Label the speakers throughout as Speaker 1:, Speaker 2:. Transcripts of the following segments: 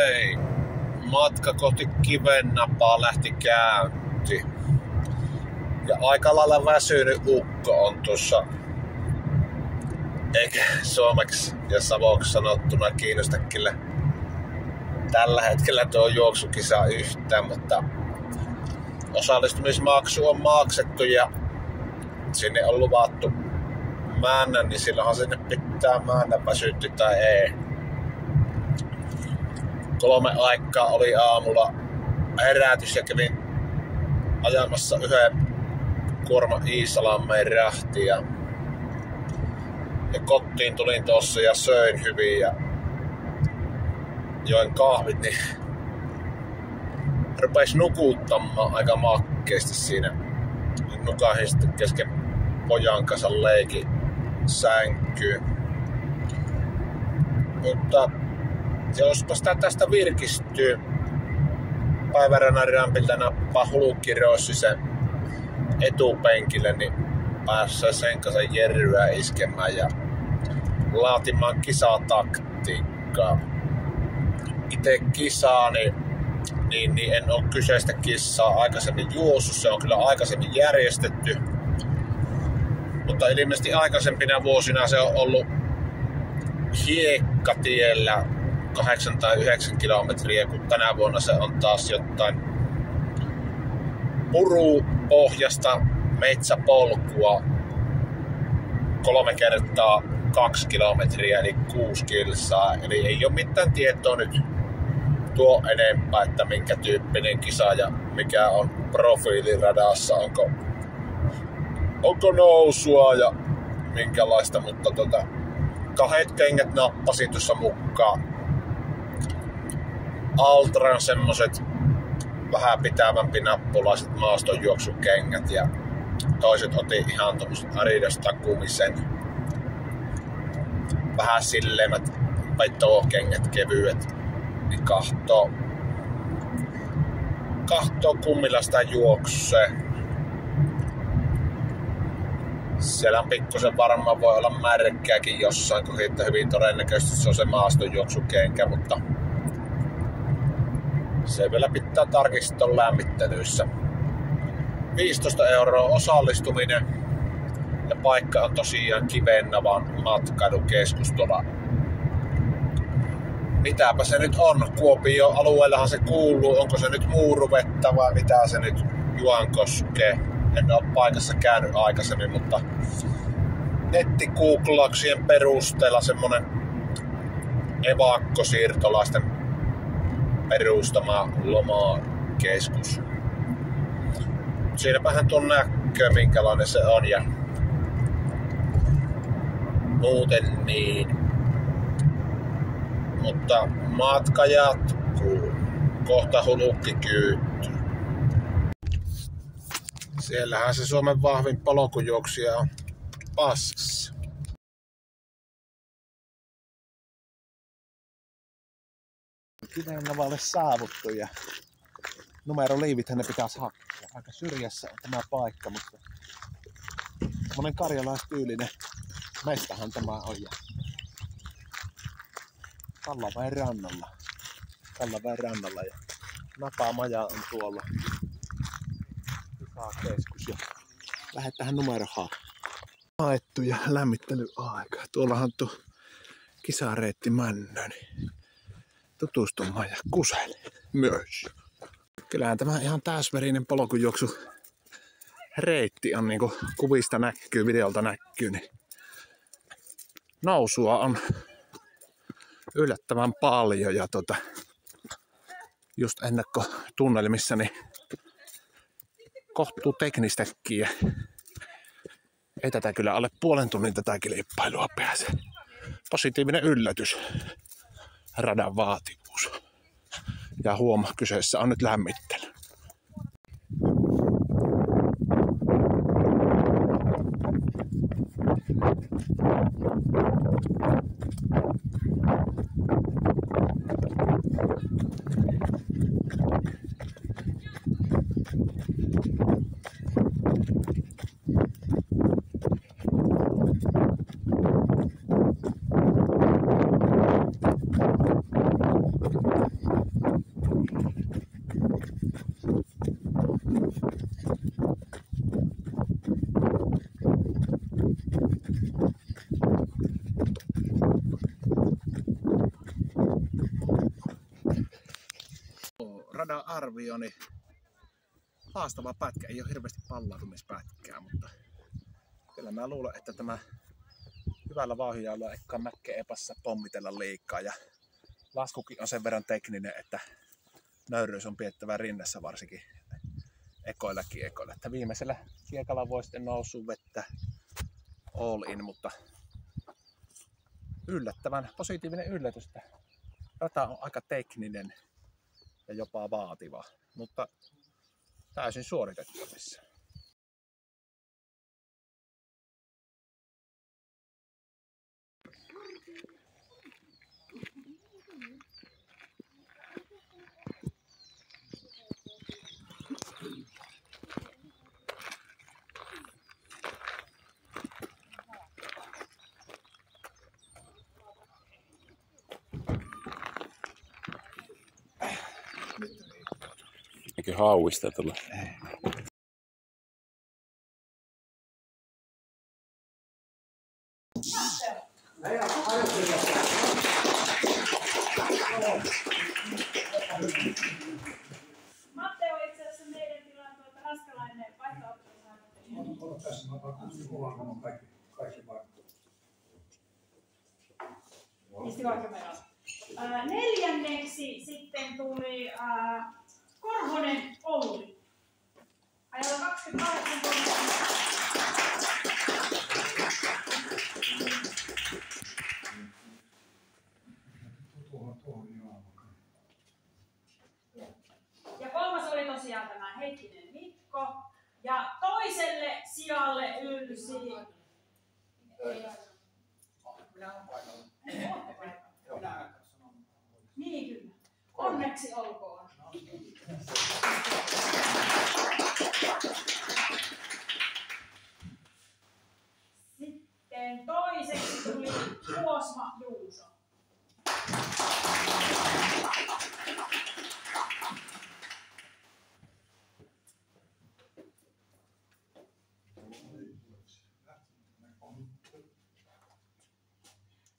Speaker 1: Hei, matka kohti Kivennapaa lähti käyntiin. Ja aika lailla väsynyt ukko on tuossa, eikä suomeksi ja savoksi sanottuna kiinnosta kyllä tällä hetkellä tuo juoksukisa yhtään, mutta osallistumismaksu on maksettu ja sinne on luvattu mäännä, niin silloinhan sinne pitää mäännä, väsytti tai ei. 3 aikaa oli aamulla herätys ja kävin ajamassa yhden kuorma Iisalmeen rahtiin ja kotiin tulin tossa ja söin hyvin ja join kahvit, niin rupesi nukuttamaan aika makkeesti siinä. Nukahin sitten kesken pojan kanssa leikin sänkyyn. Mutta jospa sitä tästä virkistyy, päivärannan rampilta nappaa Hulkkirossisen etupenkille, niin pääsee sen kanssa jerryä iskemään ja laatimaan kisataktiikkaa. Itse kisaa, niin en ole kyseistä kissaa aikaisemmin juossut, se on kyllä aikaisemmin järjestetty. Mutta ilmeisesti aikaisempina vuosina se on ollut hiekkatiellä 8 tai 9 kilometriä, kun tänä vuonna se on taas jotain purupohjasta metsäpolkua 3 kertaa 2 kilometriä eli 6 kilsaa. Eli ei ole mitään tietoa nyt tuo enempää, että minkä tyyppinen kisa ja mikä on profiiliradassa, onko nousua ja minkälaista, mutta 2 kengät nappasin tuossa mukaan. Altran semmoset vähän pitävämpi nappulaiset maastonjuoksukengät ja toiset otin ihan tommoset Adidas Takumisen vähän silleemmät vetokengät, kevyet, niin kahtoo kummilla sitä juoksee. Siellä on pikkusen varmaan voi olla märkkääkin jossain, kun siitä hyvin todennäköisesti se on se maastonjuoksukenkä, mutta se vielä pitää tarkistaa lämmittelyissä. 15 € osallistuminen ja paikka on tosiaan Kivennavan matkailukeskus tuolla. Mitäpä se nyt on? Kuopion alueellahan se kuuluu. Onko se nyt Muuruvettä vai mitä se nyt Juankoskee? En ole paikassa käynyt aikaisemmin, mutta nettigooglauksien perusteella semmonen evakkosiirtolaisten perustama lomakeskus. Siinäpähän tuon näkee, minkälainen se on ja muuten niin. Mutta matka jatkuu. Kohta Hulukki kyyttyy. Siellähän se Suomen vahvin polkujuoksija on Paskassa. Kivennavalle saavuttu ja numeroliivithän ne pitäisi hakea. Aika syrjässä on tämä paikka, mutta semmonen karjalaistyylinen mestähän tämä on. Kallaväen rannalla ja Napamaja on tuolla. Keskus ja lähdetähän numerohaan. Haettu ja lämmittelyaika. Tuollahan tuo kisareitti Männöni. Tutustumaan ja kuselle myös. Kyllähän tämä ihan täysverinen polkujuoksu reitti on, niin kuin kuvista näkyy, videolta näkyy, niin nousua on yllättävän paljon ja just ennakkotunnelmissa niin kohtuu teknistäkin ja ei tätä kyllä alle puolen tunnin tätä kilpailua pääse. Positiivinen yllätys, radan vaativuus. Ja huoma, kyseessä on nyt lämmittely. radan arvio, niin haastava pätkä. Ei ole hirveästi pallautumispätkää, mutta kyllä mä luulen, että tämä hyvällä vauhdilla eikä mäkkeä epassa pommitella liikaa. Ja laskukin on sen verran tekninen, että nöyryys on piettävä rinnassa varsinkin ekoilla kiekoilla. Että viimeisellä kiekalla voi sitten noussua vettä all in, mutta yllättävän positiivinen yllätys, että rata on aika tekninen ja jopa vaativa, mutta täysin suoritettavissa.
Speaker 2: Eikö hauista tulla?
Speaker 3: Matteo on itse asiassa meidän tilan ranskalainen vaihto-oppilainen. Neljänneksi sitten tuli Korhonen Olli. Ajalla 28. Ja kolmas oli tosiaan tämä Heikkinen Mikko. Ja toiselle sijalle ylsi... Niin kyllä. Onneksi olkoon. Sitten toiseksi tuli Kuosma Juuso.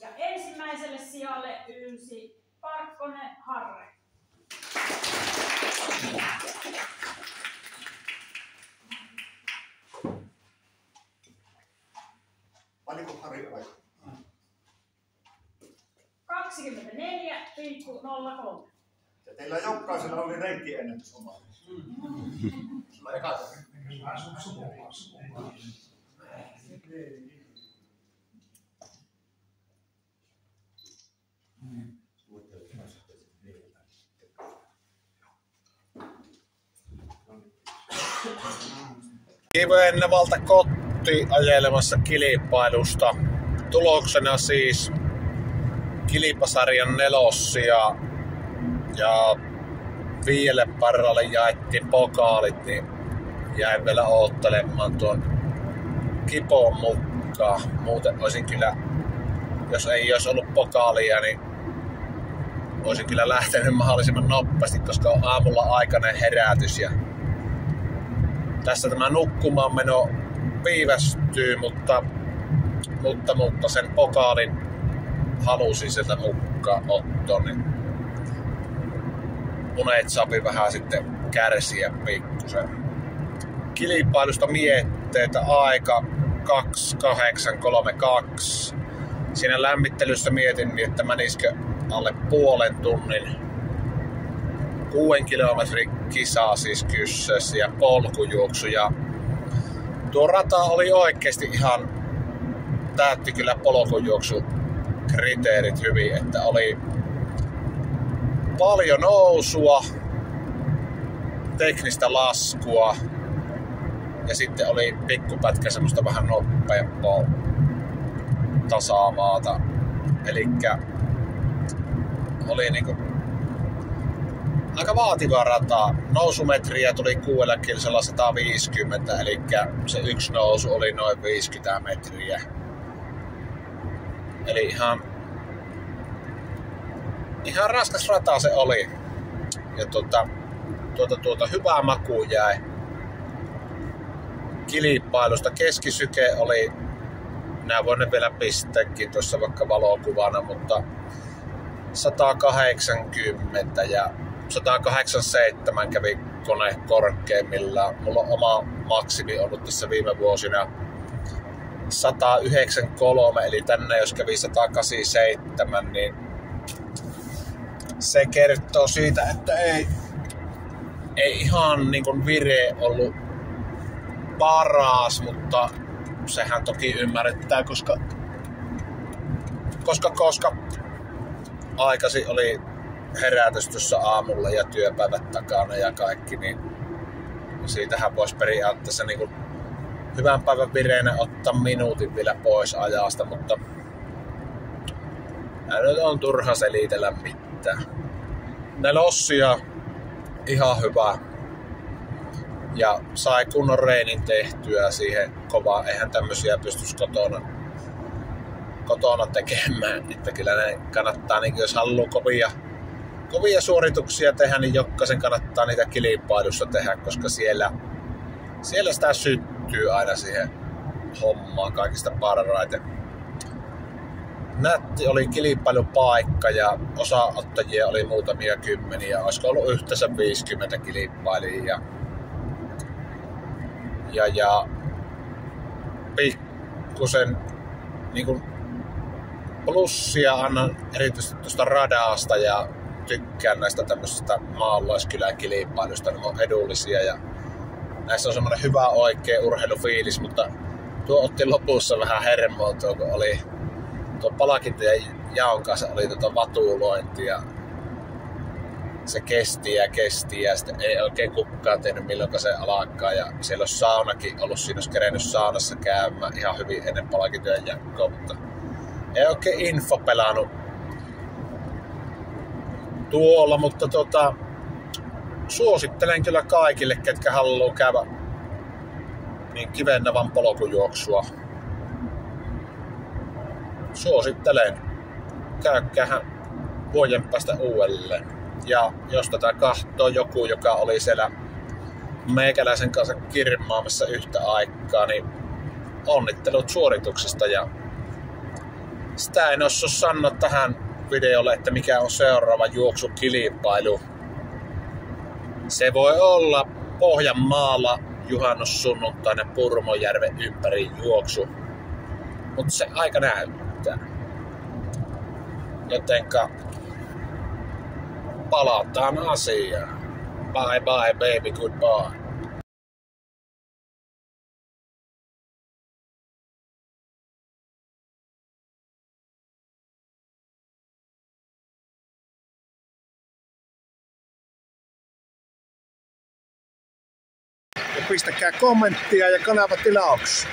Speaker 3: Ja ensimmäiselle sijalle ylsi Parkkonen Harre.
Speaker 1: Paljonko Harri aika?
Speaker 3: 24,03.
Speaker 1: Ja teillä jokaisella oli reittiennätys oma. Sulla eka Kivennevalta Kotti ajelemassa kilpailusta. Tuloksena siis kilpasarjan nelossia ja 5 parralle jaettiin pokaalit, niin jäin vielä oottelemaan tuon Kipon mukaan. Muuten olisin kyllä, jos ei olisi ollut pokaalia, niin olisin kyllä lähtenyt mahdollisimman nopeasti, koska on aamulla aikainen herätys. Ja tässä tämä nukkumaan meno viivästyy, mutta sen pokaalin halusin sieltä mukaan ottaa, niin unet saapi vähän sitten kärsiä pikkusen. Kilpailusta mietteitä aika 2:08:32. Siinä lämmittelyssä mietin, että menisikö alle puolen tunnin 6 kilometrin kisaa siis kyssäs ja polkujuoksu. Ja tuo rata oli oikeasti ihan, täytti kyllä polkujuoksukriteerit hyvin, että oli paljon nousua, teknistä laskua ja sitten oli pikkupätkä semmoista vähän nopeampaa tasamaata. Elikkä oli niinku aika vaativa rata. Nousumetriä tuli 6 kilsalla 150, eli se yksi nousu oli noin 50 metriä. Eli ihan raskas rata se oli. Ja hyvä maku jäi kilpailusta. Keskisyke oli, minä voin ne vielä pistääkin tuossa vaikka valokuvana, mutta 180 ja 187 kävi kone korkeimmillaan. Mulla on oma maksimi ollut tässä viime vuosina 193, eli tänne jos kävi 187, niin se kertoo siitä, että ei ihan niin kuin vire ollut paras, mutta sehän toki ymmärrettää, koska aikaisin oli herätys tuossa aamulla ja työpäivät takana ja kaikki, niin siitähän voisi periaatteessa niin kuin hyvän päivän vireenä ottaa minuutin vielä pois ajasta, mutta nyt on turha selitellä mitään. Nelossia ihan hyvä. Ja sai kunnon reenin tehtyä siihen kovaa. Eihän tämmösiä pystyisi kotona tekemään. Että kyllä ne kannattaa, niin jos haluaa kovia suorituksia tehdä, niin jokaisen kannattaa niitä kilpailussa tehdä, koska siellä sitä syttyy aina siihen hommaan kaikista parhaiten. Nätti oli kilpailupaikka ja osaottajia oli muutamia kymmeniä. Olisiko ollut yhteensä 50 kilpailijaa. Ja pikkusen niin kuin plussia annan erityisesti tuosta radasta ja tykkään näistä tämmöisistä maalaiskylän kilpailuista. Ne on edullisia ja näissä on semmoinen hyvä oikea urheilufiilis, mutta tuo otti lopussa vähän hermoa, kun oli tuo palkintojen jaon kanssa oli vatulointi ja se kesti ja sitten ei oikein kukaan tehnyt milloin se alkaa ja siellä olisi saunakin ollut, siinä olisi kerennyt saunassa käymään ihan hyvin ennen palkintojen jakoa, mutta ei oikein info pelannut tuolla, mutta suosittelen kyllä kaikille, ketkä haluaa käydä niin kivennevan polkujuoksua. Suosittelen. Käykäähän vuoden päästä uudelleen. Ja jos tätä kahtoo joku, joka oli siellä meikäläisen kanssa kirmaamassa yhtä aikaa, niin onnittelut suorituksesta. Ja sitä en osaa sanoa tähän videolle, että mikä on seuraava juoksukilpailu. Se voi olla Pohjanmaalla juhannussunnuntaina Purmojärven ympäri juoksu. Mutta se aika näyttää. Jotenka palataan asiaan. Bye bye baby, goodbye. Ja pistäkää kommenttia ja kanavatilauksi.